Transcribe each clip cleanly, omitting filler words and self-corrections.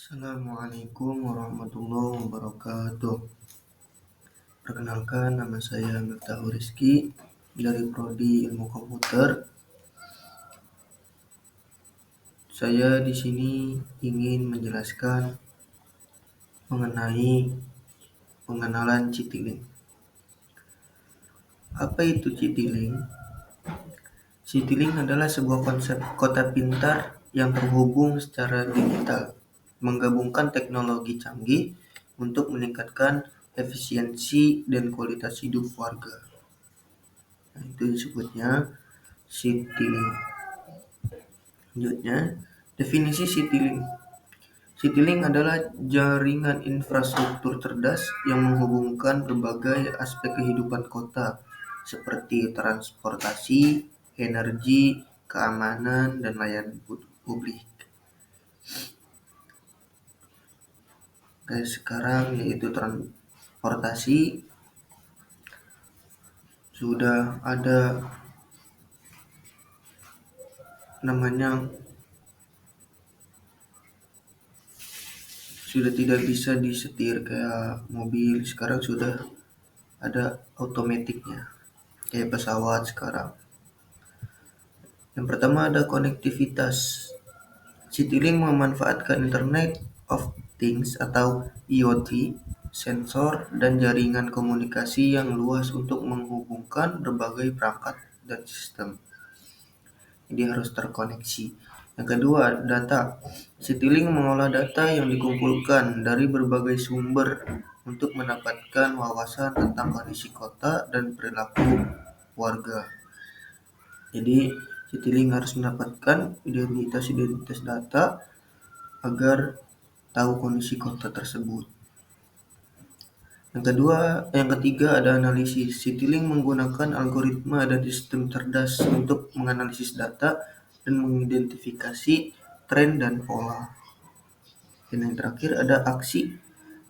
Assalamualaikum warahmatullahi wabarakatuh. Perkenalkan, nama saya Miftahul Rizky dari Prodi Ilmu Komputer. Saya di sini ingin menjelaskan mengenai pengenalan Citylink. Apa itu Citylink? Citylink adalah sebuah konsep kota pintar yang terhubung secara digital, menggabungkan teknologi canggih untuk meningkatkan efisiensi dan kualitas hidup warga. Nah, itu disebutnya Citylink. Selanjutnya, definisi Citylink. Citylink adalah jaringan infrastruktur cerdas yang menghubungkan berbagai aspek kehidupan kota seperti transportasi, energi, keamanan, dan layanan publik. Sekarang yaitu transportasi, sudah ada namanya, sudah tidak bisa disetir kayak mobil, sekarang sudah ada otomatiknya kayak pesawat sekarang. Yang pertama ada konektivitas. Citylink memanfaatkan Internet of Things atau IoT, sensor, dan jaringan komunikasi yang luas untuk menghubungkan berbagai perangkat dan sistem. Jadi harus terkoneksi. Yang kedua, data. Citylink mengolah data yang dikumpulkan dari berbagai sumber untuk mendapatkan wawasan tentang kondisi kota dan perilaku warga. Jadi Citylink harus mendapatkan identitas data agar tahu kondisi kota tersebut. Yang ketiga ada analisis. Citylink menggunakan algoritma dan sistem cerdas untuk menganalisis data dan mengidentifikasi tren dan pola. Dan yang terakhir ada aksi.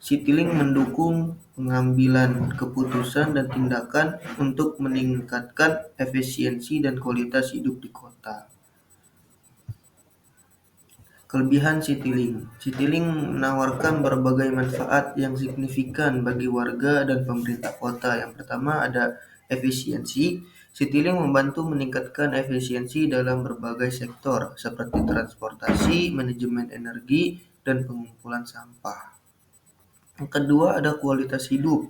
Citylink mendukung pengambilan keputusan dan tindakan untuk meningkatkan efisiensi dan kualitas hidup di kota. Kelebihan Citylink. Citylink menawarkan berbagai manfaat yang signifikan bagi warga dan pemerintah kota. Yang pertama ada efisiensi. Citylink membantu meningkatkan efisiensi dalam berbagai sektor seperti transportasi, manajemen energi, dan pengumpulan sampah. Yang kedua ada kualitas hidup.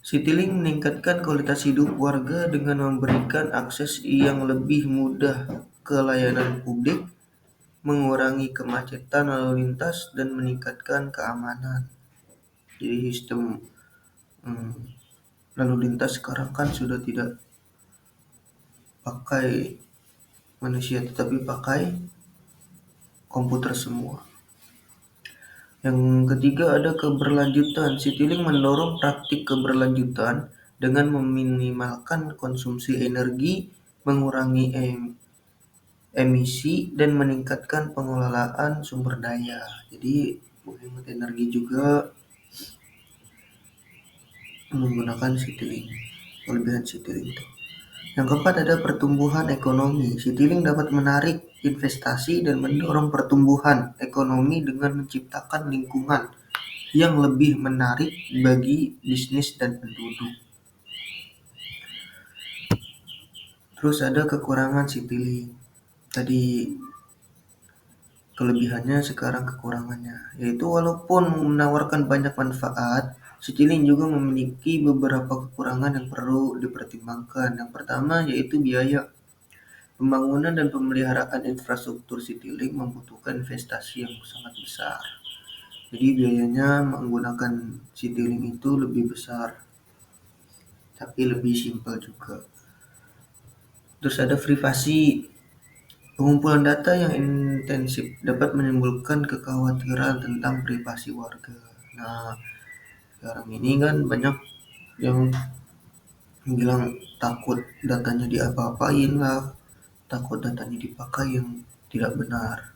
Citylink meningkatkan kualitas hidup warga dengan memberikan akses yang lebih mudah ke layanan publik, mengurangi kemacetan lalu lintas, dan meningkatkan keamanan. Jadi sistem lalu lintas sekarang kan sudah tidak pakai manusia tetapi pakai komputer semua. Yang ketiga ada keberlanjutan. Citylink mendorong praktik keberlanjutan dengan meminimalkan konsumsi energi, mengurangi emisi, dan meningkatkan pengelolaan sumber daya. Jadi menghemat energi juga menggunakan Citylink. Kelebihan Citylink itu. Yang keempat ada pertumbuhan ekonomi. Citylink dapat menarik investasi dan mendorong pertumbuhan ekonomi dengan menciptakan lingkungan yang lebih menarik bagi bisnis dan penduduk. Terus ada kekurangan Citylink. Tadi kelebihannya, sekarang kekurangannya, yaitu walaupun menawarkan banyak manfaat, Citylink juga memiliki beberapa kekurangan yang perlu dipertimbangkan. Yang pertama yaitu biaya. Pembangunan dan pemeliharaan infrastruktur Citylink membutuhkan investasi yang sangat besar. Jadi biayanya menggunakan Citylink itu lebih besar, tapi lebih simpel juga. Terus ada privasi. Pengumpulan data yang intensif dapat menimbulkan kekhawatiran tentang privasi warga. Nah, sekarang ini kan banyak yang bilang takut datanya diapa-apain lah, takut datanya dipakai yang tidak benar.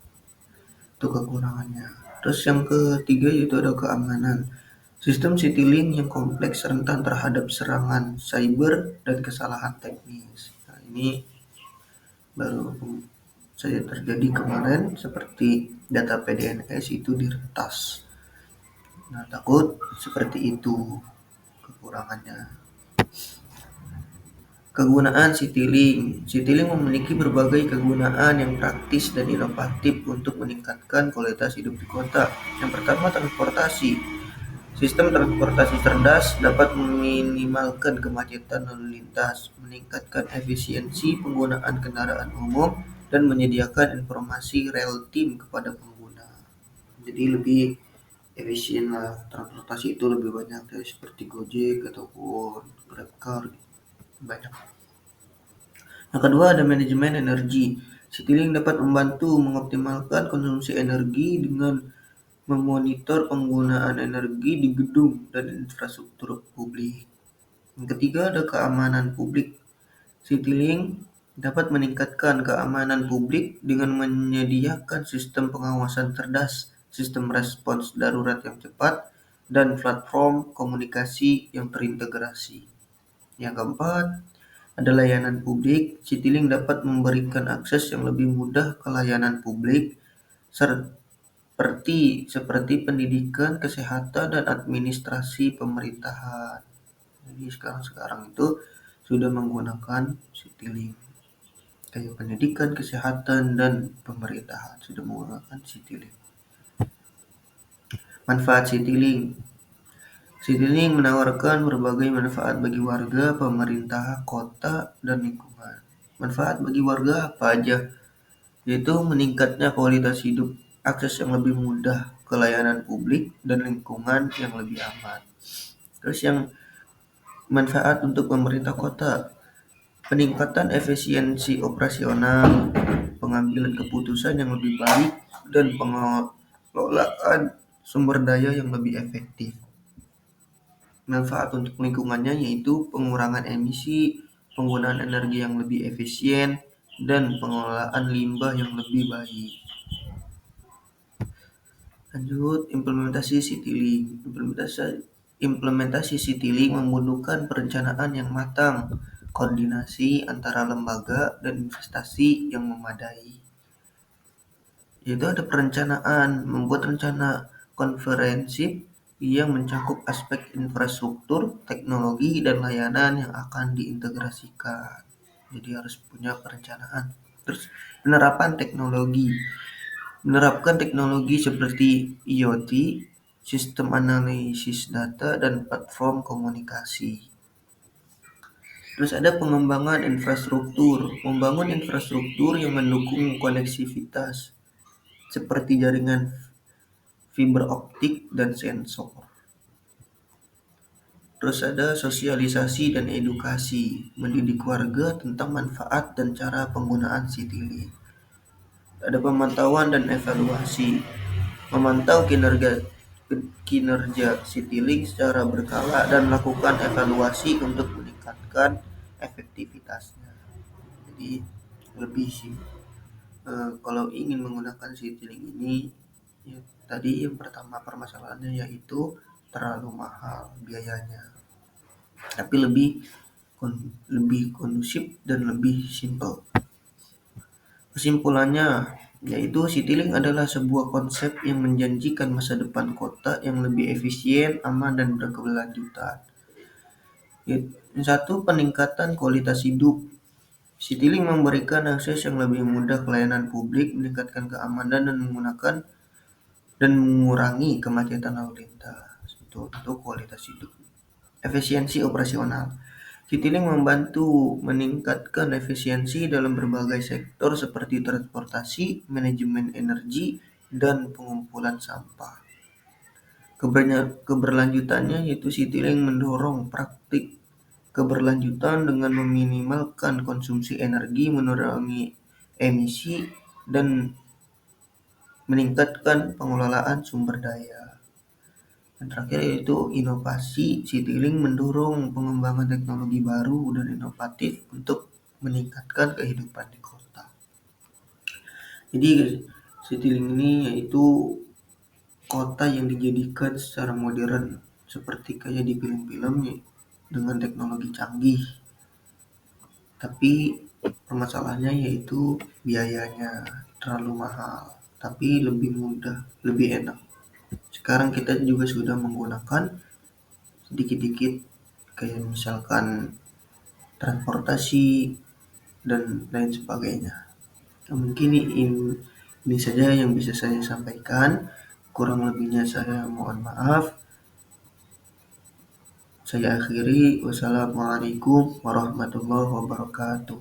Itu kekurangannya. Terus yang ketiga yaitu ada keamanan. Sistem Citylink yang kompleks rentan terhadap serangan cyber dan kesalahan teknis. Nah, ini baru saja terjadi kemarin seperti data PDNS itu diretas. Nah, takut seperti itu kekurangannya. Kegunaan Citylink. Citylink memiliki berbagai kegunaan yang praktis dan inovatif untuk meningkatkan kualitas hidup di kota. Yang pertama, transportasi. Sistem transportasi cerdas dapat meminimalkan kemacetan lalu lintas, meningkatkan efisiensi penggunaan kendaraan umum, dan menyediakan informasi real time kepada pengguna. Jadi lebih efisien lah, transportasi itu lebih banyak dari seperti Gojek ataupun GrabCar, banyak. Yang kedua ada manajemen energi. Citylink dapat membantu mengoptimalkan konsumsi energi dengan memonitor penggunaan energi di gedung dan infrastruktur publik. Yang ketiga ada keamanan publik. Citylink dapat meningkatkan keamanan publik dengan menyediakan sistem pengawasan cerdas, sistem respons darurat yang cepat, dan platform komunikasi yang terintegrasi. Yang keempat, ada layanan publik. Citylink dapat memberikan akses yang lebih mudah ke layanan publik seperti pendidikan, kesehatan, dan administrasi pemerintahan. Jadi sekarang itu sudah menggunakan Citylink. Kayak pendidikan, kesehatan, dan pemerintahan sudah menggunakan Citylink. Manfaat Citylink. Citylink menawarkan berbagai manfaat bagi warga, pemerintah, kota, dan lingkungan. Manfaat bagi warga apa aja? Yaitu meningkatnya kualitas hidup, akses yang lebih mudah ke layanan publik, dan lingkungan yang lebih aman. Terus yang manfaat untuk pemerintah kota, peningkatan efisiensi operasional, pengambilan keputusan yang lebih baik, dan pengelolaan sumber daya yang lebih efektif. Manfaat untuk lingkungannya yaitu pengurangan emisi, penggunaan energi yang lebih efisien, dan pengelolaan limbah yang lebih baik. Lanjut, implementasi Citylink. Implementasi Citylink membutuhkan perencanaan yang matang, koordinasi antara lembaga, dan investasi yang memadai. Yaitu ada perencanaan, membuat rencana konferensi yang mencakup aspek infrastruktur, teknologi, dan layanan yang akan diintegrasikan. Jadi harus punya perencanaan. Terus penerapan teknologi. Menerapkan teknologi seperti IoT, sistem analisis data, dan platform komunikasi. Terus ada pengembangan infrastruktur. Membangun infrastruktur yang mendukung koneksivitas seperti jaringan fiber optik dan sensor. Terus ada sosialisasi dan edukasi, mendidik warga tentang manfaat dan cara penggunaan Citylink. Ada pemantauan dan evaluasi, memantau kinerja Citylink secara berkala dan melakukan evaluasi untuk meningkatkan efektivitasnya. Jadi lebih sih kalau ingin menggunakan Citylink ini, ya, tadi yang pertama permasalahannya yaitu terlalu mahal biayanya, tapi lebih kondusif dan lebih simpel. Kesimpulannya, yaitu Citylink adalah sebuah konsep yang menjanjikan masa depan kota yang lebih efisien, aman, dan berkelanjutan. Yang satu, peningkatan kualitas hidup. Citylink memberikan akses yang lebih mudah ke layanan publik, meningkatkan keamanan, dan mengurangi kemacetan lalu lintas. Itu untuk kualitas hidup. Efisiensi operasional. Citylink membantu meningkatkan efisiensi dalam berbagai sektor seperti transportasi, manajemen energi, dan pengumpulan sampah. Keberlanjutannya yaitu Citylink mendorong praktik keberlanjutan dengan meminimalkan konsumsi energi, mengurangi emisi, dan meningkatkan pengelolaan sumber daya. Dan terakhir yaitu inovasi. Citylink mendorong pengembangan teknologi baru dan inovatif untuk meningkatkan kehidupan di kota. Jadi Citylink ini yaitu kota yang dijadikan secara modern seperti kayak di film-film dengan teknologi canggih. Tapi permasalahannya yaitu biayanya terlalu mahal, tapi lebih mudah, lebih enak. Sekarang kita juga sudah menggunakan sedikit-dikit kayak misalkan transportasi dan lain sebagainya. Mungkin ini saja yang bisa saya sampaikan. Kurang lebihnya saya mohon maaf. Saya akhiri. Wassalamualaikum warahmatullahi wabarakatuh.